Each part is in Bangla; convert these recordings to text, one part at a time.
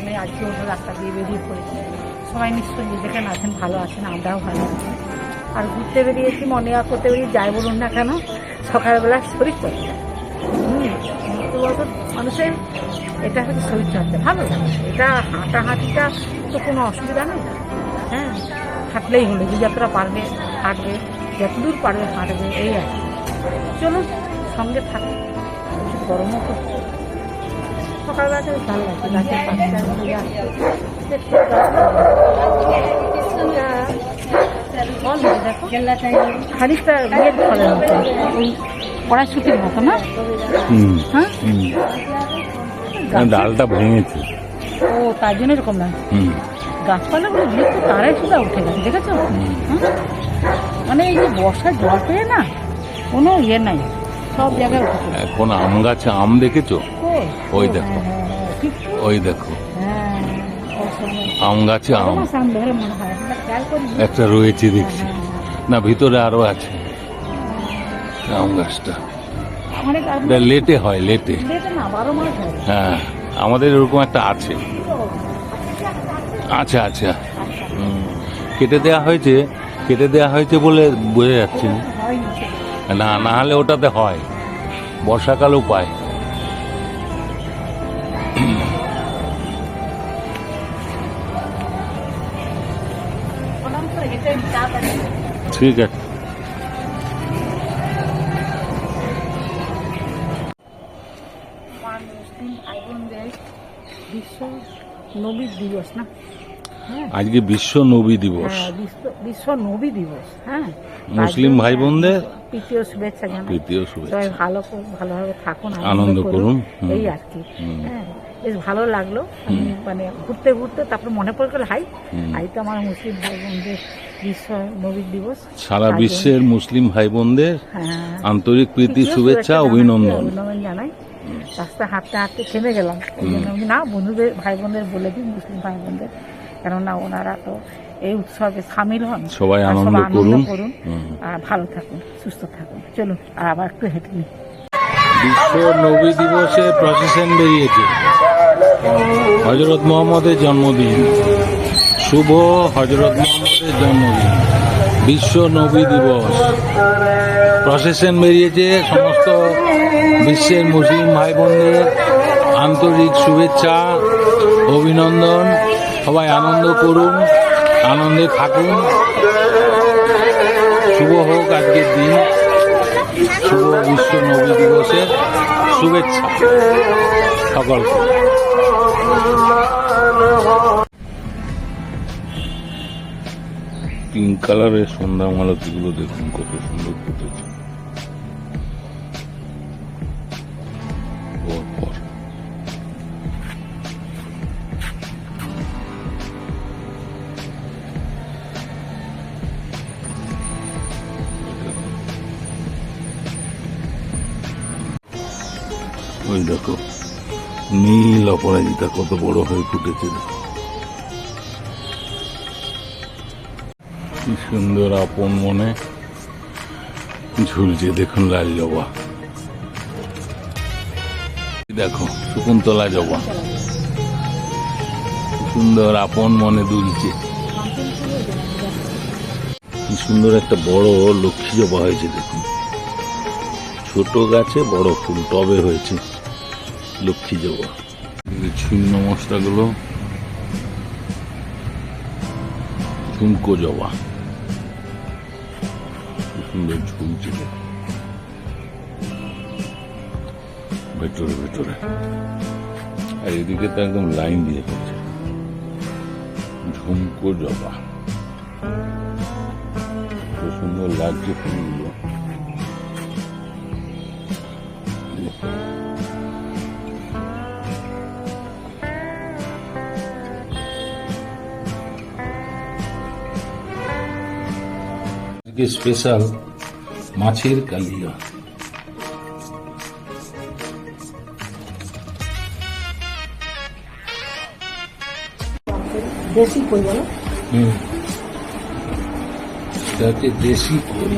জন্যই আজকে ওর রাস্তা দিয়ে বেরিয়ে পড়েছি। সবাই নিশ্চয়ই যেখানে আছেন ভালো আছেন, আমরাও ভালো আছি। আর ঘুরতে বেরিয়েছি, মর্নিং ওয়াক করতে বেরিয়ে যাই বলুন না কেন, সকালবেলা শরীর চর্চা। মৃত্যু বছর মানুষের এটা হচ্ছে শরীর চর্চা, ভালো লাগে। এটা হাঁটাহাঁটিটা তো কোনো অসুবিধা নেই, হ্যাঁ, হাঁটলেই হলো, যে যতটা পারবে হাঁটবে, যতদূর পারবে হাঁটবে, এই আর কি। চলুন সঙ্গে থাকবে, গরমও করছে, সকালবেলাটা ভালো লাগছে, গাছের পাশটা ঘুরে আসছে, খানিকটা বিয়ের ফলের মতো, ওই কড়াইশুটির মতো না? হ্যাঁ, ডালটা ভেঙেছে, ও তার জন্য এরকম না। গাছপালাগুলো দিয়ে তো তারাই সুদা উঠে গেছে, দেখেছো? মানে এই যে বর্ষার জল পেয়ে না কোনো ইয়ে নাই, সব জায়গায় উঠেছে। এখন আম গাছে আম দেখেছো? ওই দেখো, ওই দেখো আম গাছে আম একটা রয়েছে দেখছি, না ভিতরে আরো আছে আম গাছটা। লেটে হয়, লেটে, হ্যাঁ আমাদের এরকম একটা আছে। আচ্ছা আচ্ছা, কেটে দেয়া হয়েছে বলে বোঝা যাচ্ছে না, না হলে ওটাতে হয়, বর্ষাকালেও পায়। ঠিক আছে। বিশ্ব নবী দিবস না? আজকে বিশ্ব নবী দিবস, বিশ্ব নবী দিবস। হ্যাঁ, মুসলিম ভাই বোনদের প্রীতীয় শুভেচ্ছা জানাই। প্রীতীয় শুভেচ্ছা, সবাই ভালোভাবে থাকুন, আনন্দ করুন, এই আর কি। হ্যাঁ, বেশ ভালো লাগলো। আমি মানে ঘুরতে ঘুরতে তারপর মনে পড়ে গেল, হাই তো আমার মুসলিম ভাই বোনদের বিশ্ব নবী দিবস। সারা বিশ্বের মুসলিম ভাই বোনদের আন্তরিক প্রীতি শুভেচ্ছা অভিনন্দন জানাই। রাস্তা হাঁটতে হাঁটতে থেমে গেলাম, ওই জন্য না বন্ধুদের ভাই বোনদের বলে দিই, মুসলিম ভাই বোনদের, কেননা ওনারা তো এই উৎসবে সামিল হন। সবাই আনন্দ করুন, আর ভালো থাকুন, সুস্থ থাকুন। চলুন আর আবার একটু হেঁটে নিই। বিশ্ব নবী দিবসে প্রসেশন বেরিয়েছে, হযরত মুহাম্মদের জন্মদিন, শুভ হযরত মুহাম্মদের জন্মদিন, বিশ্ব নবী দিবস। প্রসেশন বেরিয়েছে, সমস্ত বিশ্বের মুসলিম ভাই বোনদের আন্তরিক শুভেচ্ছা অভিনন্দন। সবাই আনন্দ করুন, আনন্দে থাকুন, শুভ হোক আজকের দিন, শুভ বিশ্ব নবী দিবসের শুভেচ্ছা সকলকে। পিঙ্ক কালারের সন্ধ্যা মালতীগুলো দেখুন কত সুন্দর ফুটেছে। ওই দেখো নীল অপরাজিতা কত বড় হয়ে ফুটেছে, দেখো কি সুন্দর আপন মনে ঝুলছে। দেখুন লাল জবা, দেখো শকুন্তলা জবা সুন্দর আপন মনে দুলছে। কি সুন্দর একটা বড় লক্ষ্মী জবা হয়েছে, দেখুন ছোট গাছে বড় ফুল টবে হয়েছে লক্ষ্মী জবা। ছিন্ন মশলাগুলো ঝুমকো জবা, সুন্দর ঝুলছে ভেতরে ভেতরে, আর এদিকে তো একদম লাইন দিয়ে ফেলছে ঝুমকো জবা, খুব সুন্দর লাগছে ফুলগুলো। স্পেশাল মাছের কালিয়া, দেশি কই বলো? দেশি কই,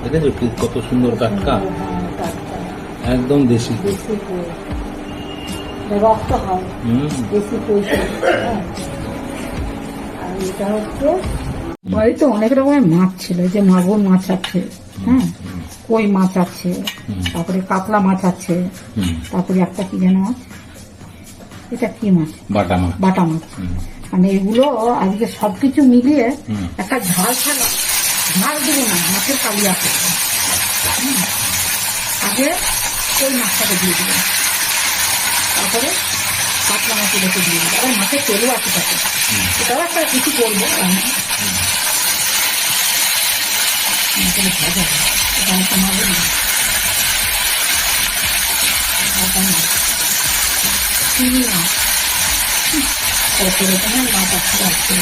দেখেছো কত সুন্দর টাটকা, একদম দেশি কই। রক্ত হয় হুম। বেশি পয়সা। আর এটা হচ্ছে বাড়িতে অনেক রকমের মাছ ছিল, এই যে মাগুর মাছ আছে, হ্যাঁ, কই মাছ আছে, তারপরে কাতলা মাছ আছে, তারপরে একটা কি যেন মাছ, এটা কি মাছ, বাটা মাছ। বাটা মাছ। মানে এগুলো আজকে সবকিছু মিলিয়ে একটা ঝাল ছাড়া, ঝাল দেবো না, মাছের কালিয়া করবো। আগে কই মাছটাকে দিয়ে দেবো, তারপরে কাতলা মাছগুলোকে দিয়ে দেবো, আবার মাছের তেলও আছে তাতে, এটাও একটা কিছু করবো রান্না। মাছের ভাজা এটা একটা মাছ না, চিনি মাছ, কত রকমের মাছ আছে।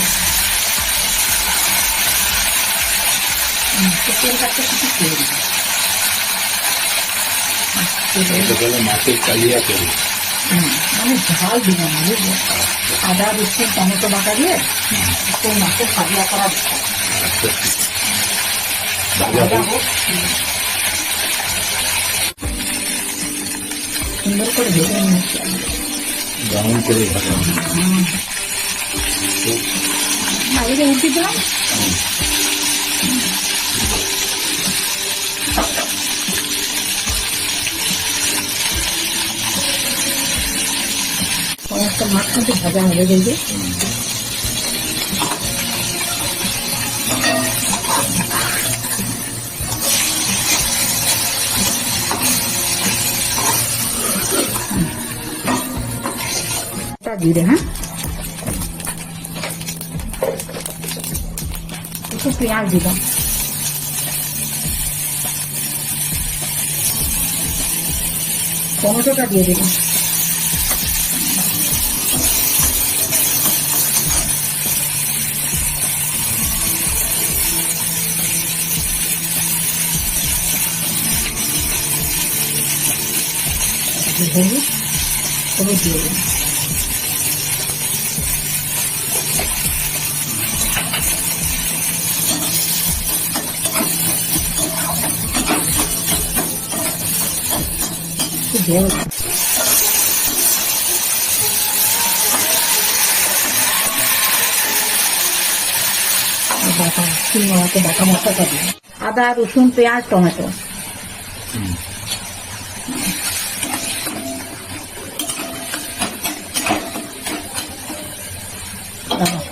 তেল কাটতে কিছু খেয়ে দেবো, মাছের কালিয়া করি। মানে ঝাল দিব না, বুঝলো, আদা রসুন টমেটো বাটা দিয়ে একটু মাছের কালিয়া করা সুন্দর করে ভেজে নিচ্ছি, ব্রাউন করে ভাজা। আগে উঠে দিলাম। একটা মাছ কিন্তু ভাজা হবে দেখবে। জিরে, হ্যাঁ, একটু পেঁয়াজ দিলাম, টমেটোটা দিয়ে দিলাম, হলুদ হলুদ দিয়ে দিলাম, জল, বাটা শিলনোড়াতে বাটা মশলাটা দিই, আদা রসুন পেঁয়াজ টমেটো,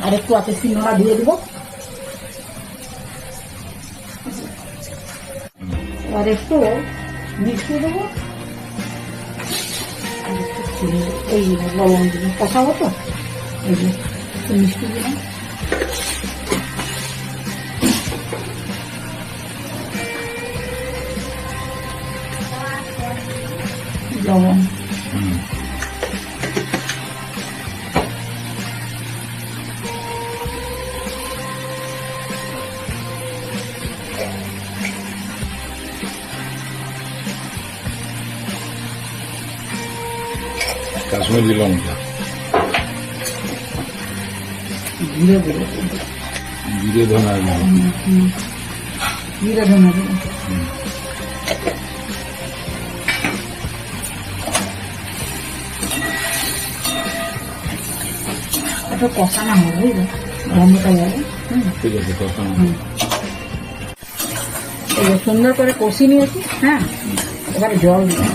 আর একটু আছে শিলনোড়া দিয়ে দেবো, আর একটু মিশিয়ে দেবো, এই লবণ দিলাম, কষাবো তো, এই যে মিষ্টি দিলাম, লবণ, কাশ্মীরি লঙ্কা, জিরে দেবো, জিরে ধনা, জিরে ধনে দেবো, একটু কষানো হবে, বুঝলো, গন্ধটা যাবে। ঠিক আছে, কষানো। এই সুন্দর করে কষিয়ে নিয়েছি, হ্যাঁ, এবারে জল দিলাম,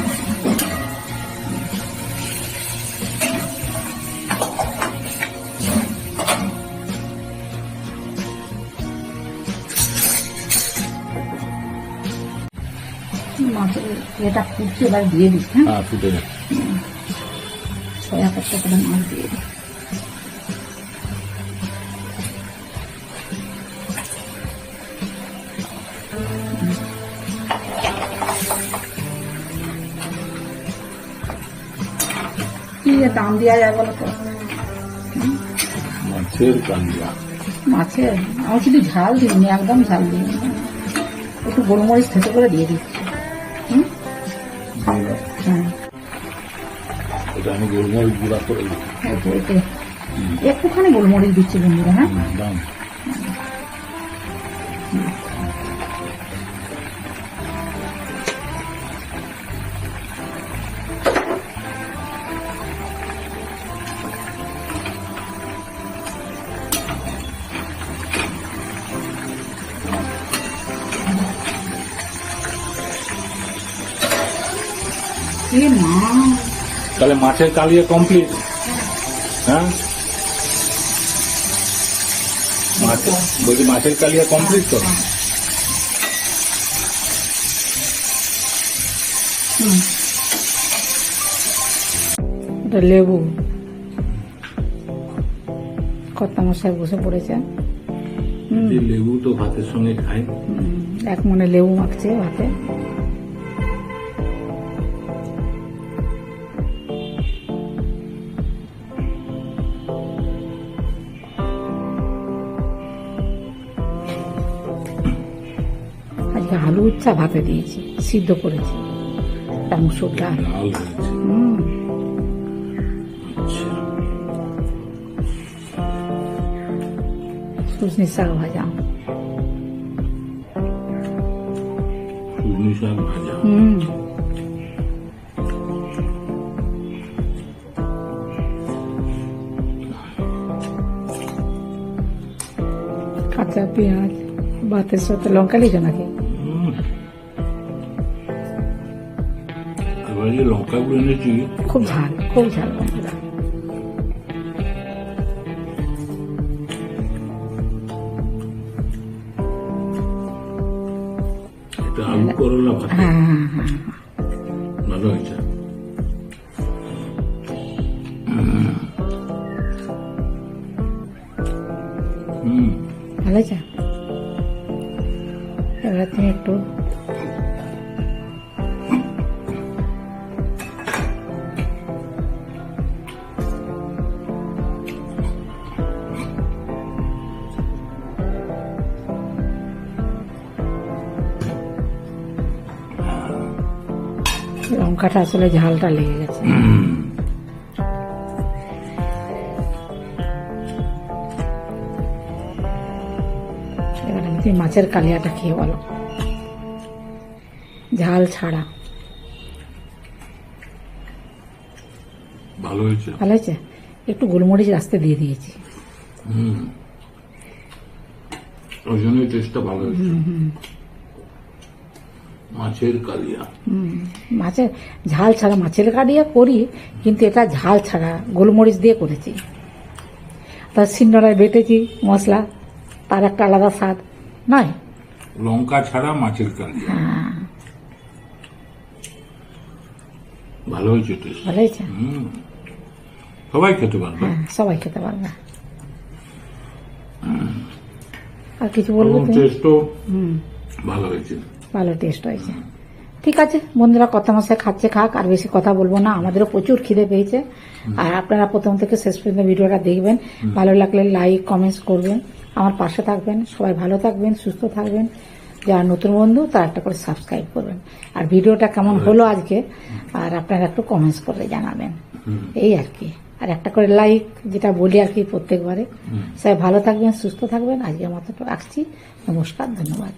মাছের এটা ফুটছে, এবার দিয়ে দিই, হ্যাঁ, ফুটে যাবে। সয়া পাতা করে মাছ দিয়ে দিই, কি দাম দেওয়া যায় বলো তো, মাছের কালিয়া, মাছের আমি শুধু ঝাল দিইনি, একদম ঝাল দিইনি, একটু গোলমরিচ থেতো করে দিয়ে দিচ্ছি। হ্যাঁ, এটা আমি গোলমরিচ গুঁড়া করে দিই। একটুখানি গোলমরিচ দিচ্ছি বন্ধুরা, হ্যাঁ, দাম এ মা, তাহলে মাছের কালিয়া কমপ্লিট। হ্যাঁ, বলছি মাছের কালিয়া কমপ্লিট তো। এটা লেবু, কর্তা মশাই বসে পড়েছে। যে লেবু তো ভাতের সঙ্গে খাই। এক মনে লেবু মাখছে ভাতে। আজকে আলু উচ্ছা ভাতে দিয়েছি, সিদ্ধ করেছি, একটা মুসুর ডাল। লাল হয়েছে। আচ্ছা, সজনে শাক ভাজা। সজনে শাক ভাজা। কাঁচা পেঁয়াজ, ভাতের সাথে লঙ্কা লিখে নাকি? এবার যে লঙ্কাগুলো এনেছি খুব ঝাল, খুব ঝাল লঙ্কা। এটা আলু করলা ভাত হ্যাঁ হ্যাঁ হ্যাঁ, ভালো হয়েছে। ভালো আছে। এবার তুমি একটু লঙ্কাটা আসলে ঝালটা লেগে গেছে। এবার তুমি মাছের কালিয়াটা খেয়ে বলো, ঝাল ছাড়া। ভালো হয়েছে। ভালো হয়েছে। একটু গোলমরিচ রাস্তে দিয়ে দিয়েছি। ওই জন্যই টেস্টটা ভালো হয়েছে। মাছের কালিয়া, মাছের ঝাল ছাড়া মাছের কালিয়া করি, কিন্তু এটা ঝাল ছাড়া গোলমরিচ দিয়ে করেছি। তার শিলনোড়ায় বেটেছি মশলা, তার একটা আলাদা স্বাদ নয়? লঙ্কা ছাড়া মাছের কালিয়া ভালো হয়েছে টেস্ট। ভালো হয়েছে। সবাই খেতে পারবে। হ্যাঁ, সবাই খেতে পারবে। আর কিছু বলবো? টেস্টও ভালো হয়েছে। ভালো টেস্ট হয়েছে। ঠিক আছে বন্ধুরা, কথা মশাই খাচ্ছে খাক, আর বেশি কথা বলবো না, আমাদেরও প্রচুর খিদে পেয়েছে। আর আপনারা প্রথম থেকে শেষ পর্যন্ত ভিডিওটা দেখবেন, ভালো লাগলে লাইক কমেন্টস করবেন, আমার পাশে থাকবেন। সবাই ভালো থাকবেন, সুস্থ থাকবেন। যারা নতুন বন্ধু তারা একটা করে সাবস্ক্রাইব করবেন। আর ভিডিওটা কেমন হলো আজকে, আর আপনারা একটু কমেন্টস করে জানাবেন, এই আর কি। আর একটা করে লাইক, যেটা বলি আর কি প্রত্যেকবারে। সবাই ভালো থাকবেন, সুস্থ থাকবেন। আজকের মতো রাখছি। নমস্কার, ধন্যবাদ।